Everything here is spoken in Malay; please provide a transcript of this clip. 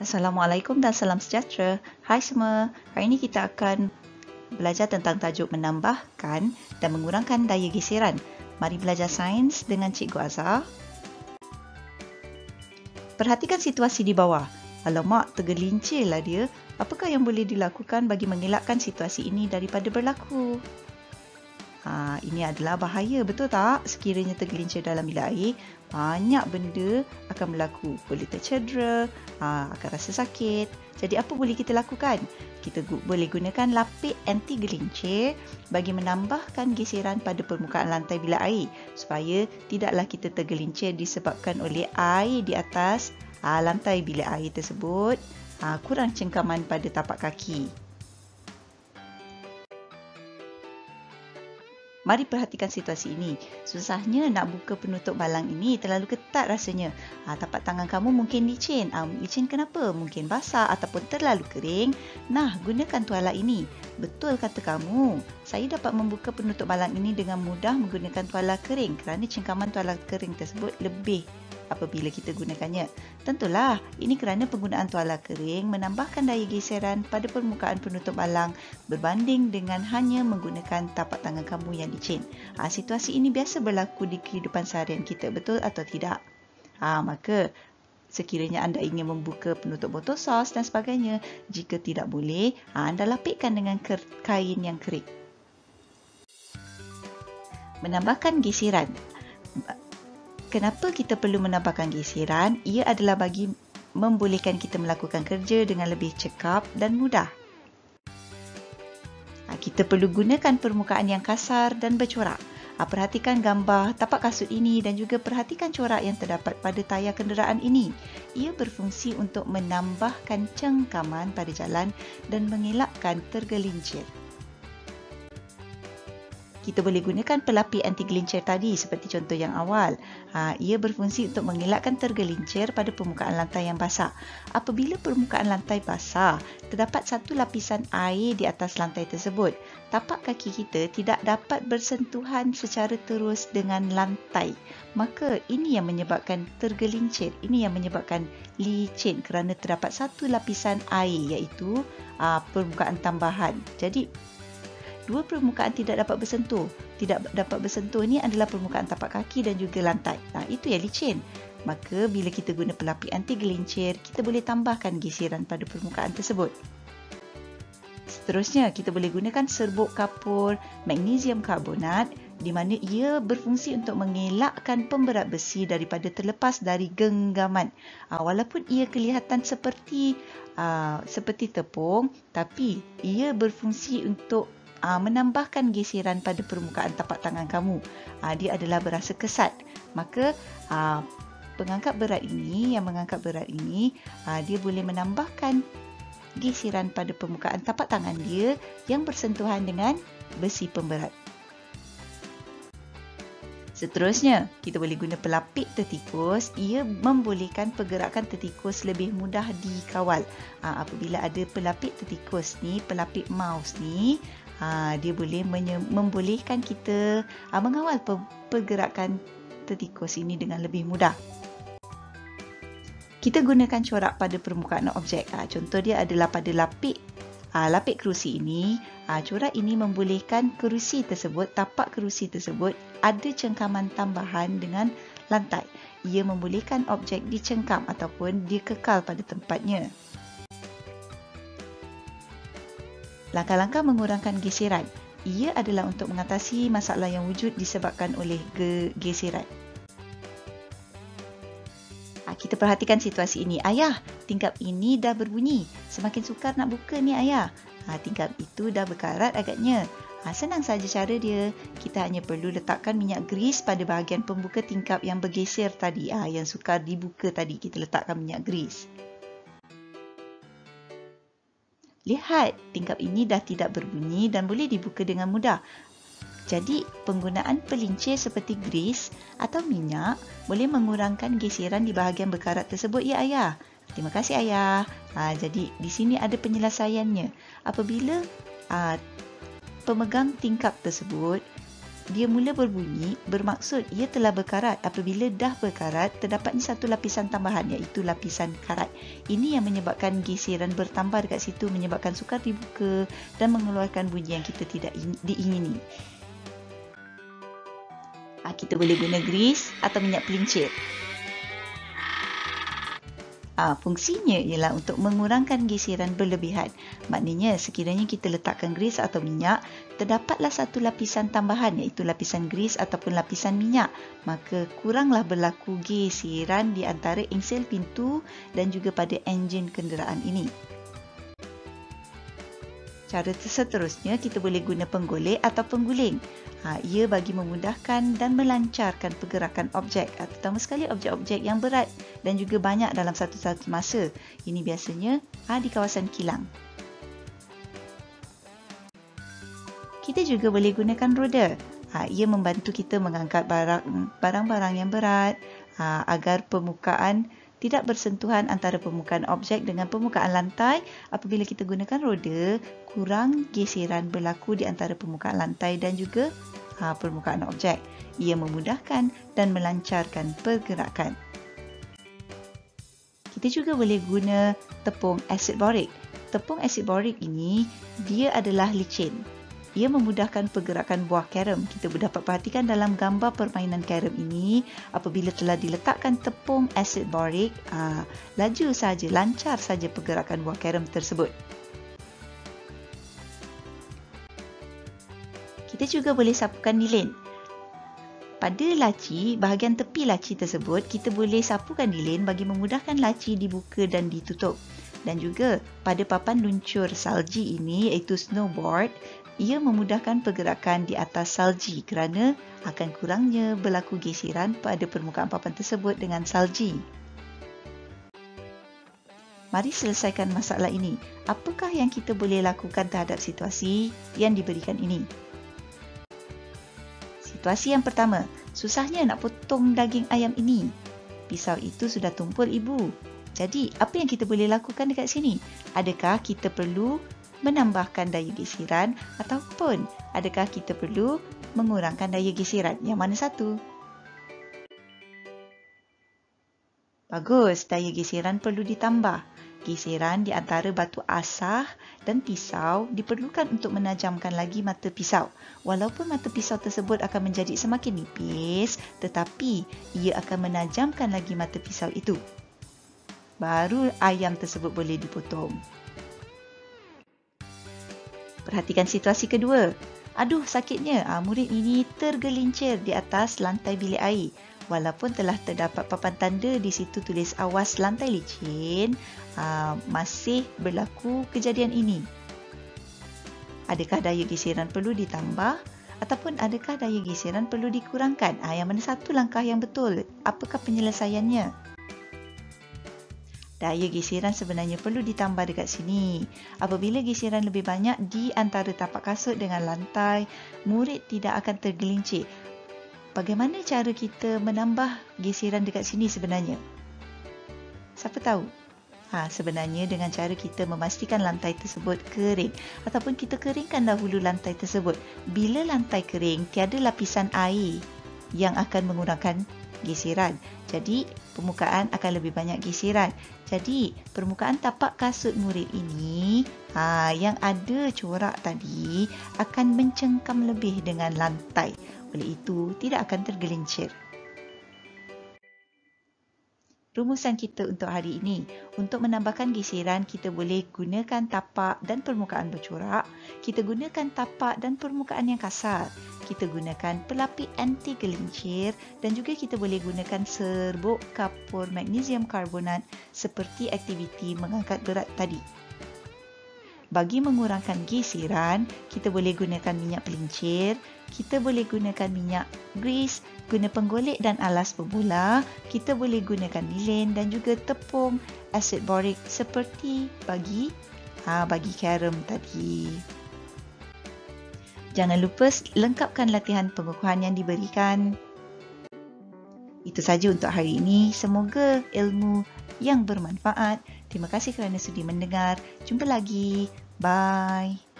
Assalamualaikum dan salam sejahtera. Hai semua, hari ini kita akan belajar tentang tajuk menambahkan dan mengurangkan daya geseran. Mari belajar sains dengan Cikgu Azhar. Perhatikan situasi di bawah. Alamak, tergelincirlah dia. Apakah yang boleh dilakukan bagi mengelakkan situasi ini daripada berlaku? Ini adalah bahaya, betul tak? Sekiranya tergelincir dalam bilik air, banyak benda akan berlaku. Boleh tercedera, akan rasa sakit. Jadi apa boleh kita lakukan? Kita boleh gunakan lapik anti gelincir bagi menambahkan geseran pada permukaan lantai bilik air supaya tidaklah kita tergelincir disebabkan oleh air di atas lantai bilik air tersebut, kurang cengkaman pada tapak kaki. Mari perhatikan situasi ini. Susahnya nak buka penutup balang ini, terlalu ketat rasanya. Tapak tangan kamu mungkin licin. Licin kenapa? Mungkin basah ataupun terlalu kering. Nah, gunakan tuala ini. Betul kata kamu. Saya dapat membuka penutup balang ini dengan mudah menggunakan tuala kering kerana cengkaman tuala kering tersebut lebih apabila kita gunakannya. Tentulah, ini kerana penggunaan tuala kering menambahkan daya geseran pada permukaan penutup balang berbanding dengan hanya menggunakan tapak tangan kamu yang licin. Situasi ini biasa berlaku di kehidupan seharian kita, betul atau tidak? Maka, sekiranya anda ingin membuka penutup botol sos dan sebagainya, jika tidak boleh, anda lapikkan dengan kain yang kering. Menambahkan geseran. Kenapa kita perlu menambahkan geseran? Ia adalah bagi membolehkan kita melakukan kerja dengan lebih cekap dan mudah. Kita perlu gunakan permukaan yang kasar dan bercorak. Perhatikan gambar tapak kasut ini dan juga perhatikan corak yang terdapat pada tayar kenderaan ini. Ia berfungsi untuk menambahkan cengkaman pada jalan dan mengelakkan tergelincir. Kita boleh gunakan pelapis anti gelincir tadi seperti contoh yang awal. Ia berfungsi untuk mengelakkan tergelincir pada permukaan lantai yang basah. Apabila permukaan lantai basah, terdapat satu lapisan air di atas lantai tersebut. Tapak kaki kita tidak dapat bersentuhan secara terus dengan lantai. Maka ini yang menyebabkan tergelincir. Ini yang menyebabkan licin kerana terdapat satu lapisan air iaitu permukaan tambahan. Jadi, dua permukaan tidak dapat bersentuh. Tidak dapat bersentuh ni adalah permukaan tapak kaki dan juga lantai. Itu yang licin. Maka bila kita guna pelapis anti gelincir, kita boleh tambahkan geseran pada permukaan tersebut. Seterusnya, kita boleh gunakan serbuk kapur magnesium karbonat di mana ia berfungsi untuk mengelakkan pemberat besi daripada terlepas dari genggaman. Walaupun ia kelihatan seperti tepung, tapi ia berfungsi untuk menambahkan geseran pada permukaan tapak tangan kamu. Dia adalah berasa kesat. Maka pengangkat berat ini, dia boleh menambahkan geseran pada permukaan tapak tangan dia yang bersentuhan dengan besi pemberat. Seterusnya, kita boleh guna pelapis tertikus. Ia membolehkan pergerakan tertikus lebih mudah dikawal. Apabila ada pelapis tertikus ni, pelapis mouse ni, dia boleh membolehkan kita mengawal pergerakan tertikus ini dengan lebih mudah. Kita gunakan corak pada permukaan objek. Contoh dia adalah pada lapik kerusi ini. Corak ini membolehkan tapak kerusi tersebut ada cengkaman tambahan dengan lantai. Ia membolehkan objek dicengkam ataupun dikekal pada tempatnya. Langkah-langkah mengurangkan geseran. Ia adalah untuk mengatasi masalah yang wujud disebabkan oleh geseran. Kita perhatikan situasi ini. Ayah, tingkap ini dah berbunyi. Semakin sukar nak buka ni ayah. Tingkap itu dah berkarat agaknya. Senang saja cara dia. Kita hanya perlu letakkan minyak gris pada bahagian pembuka tingkap yang bergeser tadi. Yang sukar dibuka tadi, kita letakkan minyak gris. Lihat, tingkap ini dah tidak berbunyi dan boleh dibuka dengan mudah. Jadi, penggunaan pelincir seperti gris atau minyak boleh mengurangkan geseran di bahagian berkarat tersebut, ya ayah. Terima kasih ayah. Jadi, di sini ada penyelesaiannya. Apabila pemegang tingkap tersebut dia mula berbunyi, bermaksud ia telah berkarat. Apabila dah berkarat, terdapatnya satu lapisan tambahan iaitu lapisan karat. Ini yang menyebabkan geseran bertambah dekat situ, menyebabkan sukar dibuka dan mengeluarkan bunyi yang kita tidak diingini. Kita boleh guna grease atau minyak pelincir. Fungsinya ialah untuk mengurangkan geseran berlebihan. Maknanya sekiranya kita letakkan grease atau minyak, terdapatlah satu lapisan tambahan iaitu lapisan grease ataupun lapisan minyak. Maka kuranglah berlaku geseran di antara engsel pintu dan juga pada enjin kenderaan ini. Cara seterusnya kita boleh guna penggolek atau pengguling. Ia bagi memudahkan dan melancarkan pergerakan objek, terutama sekali objek-objek yang berat dan juga banyak dalam satu masa. Ini biasanya di kawasan kilang. Kita juga boleh gunakan roda. Ia membantu kita mengangkat barang-barang yang berat agar permukaan tidak bersentuhan antara permukaan objek dengan permukaan lantai. Apabila kita gunakan roda, kurang geseran berlaku di antara permukaan lantai dan juga permukaan objek. Ia memudahkan dan melancarkan pergerakan. Kita juga boleh guna tepung asid borik. Tepung asid borik ini, dia adalah licin. Ia memudahkan pergerakan buah carom. Kita dapat perhatikan dalam gambar permainan carom ini, apabila telah diletakkan tepung asid borik, laju saja, lancar saja pergerakan buah carom tersebut. Kita juga boleh sapukan lilin. Pada laci, bahagian tepi laci tersebut, kita boleh sapukan lilin bagi memudahkan laci dibuka dan ditutup. Dan juga pada papan luncur salji ini, iaitu snowboard, ia memudahkan pergerakan di atas salji kerana akan kurangnya berlaku geseran pada permukaan papan tersebut dengan salji. Mari selesaikan masalah ini. Apakah yang kita boleh lakukan terhadap situasi yang diberikan ini? Situasi yang pertama, susahnya nak potong daging ayam ini. Pisau itu sudah tumpul ibu. Jadi, apa yang kita boleh lakukan dekat sini? Adakah kita perlu menambahkan daya geseran ataupun adakah kita perlu mengurangkan daya geseran? Yang mana satu? Bagus, daya geseran perlu ditambah. Geseran di antara batu asah dan pisau diperlukan untuk menajamkan lagi mata pisau. Walaupun mata pisau tersebut akan menjadi semakin nipis, tetapi ia akan menajamkan lagi mata pisau itu. Baru ayam tersebut boleh dipotong. Perhatikan situasi kedua. Aduh, sakitnya. Murid ini tergelincir di atas lantai bilik air. Walaupun telah terdapat papan tanda di situ tulis awas lantai licin, masih berlaku kejadian ini. Adakah daya geseran perlu ditambah ataupun adakah daya geseran perlu dikurangkan? Yang mana satu langkah yang betul? Apakah penyelesaiannya? Daya geseran sebenarnya perlu ditambah dekat sini. Apabila geseran lebih banyak di antara tapak kasut dengan lantai, murid tidak akan tergelincir. Bagaimana cara kita menambah geseran dekat sini sebenarnya? Siapa tahu? Sebenarnya dengan cara kita memastikan lantai tersebut kering ataupun kita keringkan dahulu lantai tersebut. Bila lantai kering, tiada lapisan air yang akan mengurangkan geseran. Jadi, permukaan akan lebih banyak geseran. Jadi, permukaan tapak kasut murid ini yang ada corak tadi akan mencengkam lebih dengan lantai. Oleh itu, tidak akan tergelincir. Rumusan kita untuk hari ini, untuk menambahkan geseran, kita boleh gunakan tapak dan permukaan bercorak. Kita gunakan tapak dan permukaan yang kasar. Kita gunakan pelapis anti gelincir dan juga kita boleh gunakan serbuk kapur magnesium karbonat seperti aktiviti mengangkat berat tadi. Bagi mengurangkan geseran, kita boleh gunakan minyak pelincir, kita boleh gunakan minyak grease, guna penggolek dan alas pemula, kita boleh gunakan lilin dan juga tepung asid borik seperti bagi carom tadi. Jangan lupa lengkapkan latihan pengukuhan yang diberikan. Itu saja untuk hari ini. Semoga ilmu yang bermanfaat. Terima kasih kerana sudi mendengar. Jumpa lagi. Bye.